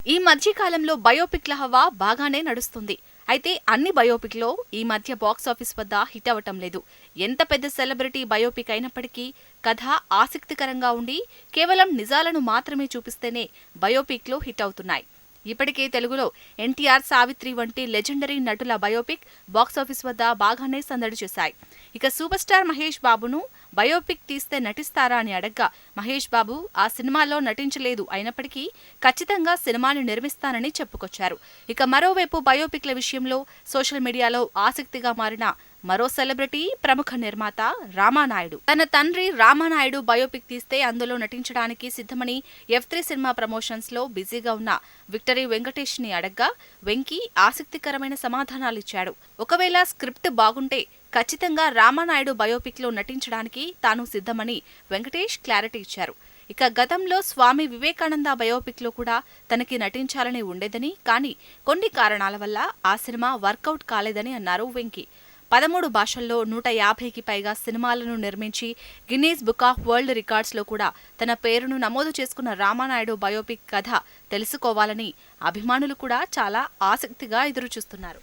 ఈ మధ్య కాలంలో బయోపిక్ల హవా బాగానే నడుస్తుంది. అయితే అన్ని బయోపిక్లో ఈ మధ్య బాక్సాఫీస్ వద్ద హిట్ అవ్వటం లేదు. ఎంత పెద్ద సెలబ్రిటీ బయోపిక్ అయినప్పటికీ కథ ఆసక్తికరంగా ఉండి కేవలం నిజాలను మాత్రమే చూపిస్తేనే బయోపిక్లు హిట్ అవుతున్నాయి. ఇప్పటికే తెలుగులో ఎన్టీఆర్, సావిత్రి వంటి లెజెండరీ నటుల బయోపిక్ బాక్సాఫీస్ వద్ద బాగానే సందడి చేశాయి. ఇక సూపర్ స్టార్ మహేష్ బాబును బయోపిక్ తీస్తే నటిస్తారా అని అడగ్గా మహేష్ బాబు ఆ సినిమాలో నటించలేదు అయినప్పటికీ ఖచ్చితంగా సినిమాని నిర్మిస్తానని చెప్పుకొచ్చారు. ఇక మరోవైపు బయోపిక్ల విషయంలో సోషల్ మీడియాలో ఆసక్తిగా మారిన మరో సెలబ్రిటీ ప్రముఖ నిర్మాత రామానాయుడు. తన తండ్రి రామానాయుడు బయోపిక్ తీస్తే అందులో నటించడానికి సిద్ధమని F3 సినిమా ప్రమోషన్స్ లో బిజీగా ఉన్న విక్టరీ వెంకటేష్ ని అడగ్గా వెంకీ ఆసక్తికరమైన సమాధానాలిచ్చాడు. ఒకవేళ స్క్రిప్ట్ బాగుంటే ఖచ్చితంగా రామానాయుడు బయోపిక్ లో నటించడానికి తాను సిద్ధమని వెంకటేష్ క్లారిటీ ఇచ్చారు. ఇక గతంలో స్వామి వివేకానంద బయోపిక్ లో కూడా తనకి నటించాలని ఉండేదని, కానీ కొన్ని కారణాల వల్ల ఆ సినిమా వర్కౌట్ కాలేదని అన్నారు వెంకీ. 13 భాషల్లో 150కి పైగా సినిమాలను నిర్మించి గిన్నీస్ బుక్ ఆఫ్ వరల్డ్ రికార్డ్స్లో కూడా తన పేరును నమోదు చేసుకున్న రామానాయుడు బయోపిక్ కథ తెలుసుకోవాలని అభిమానులు కూడా చాలా ఆసక్తిగా ఎదురుచూస్తున్నారు.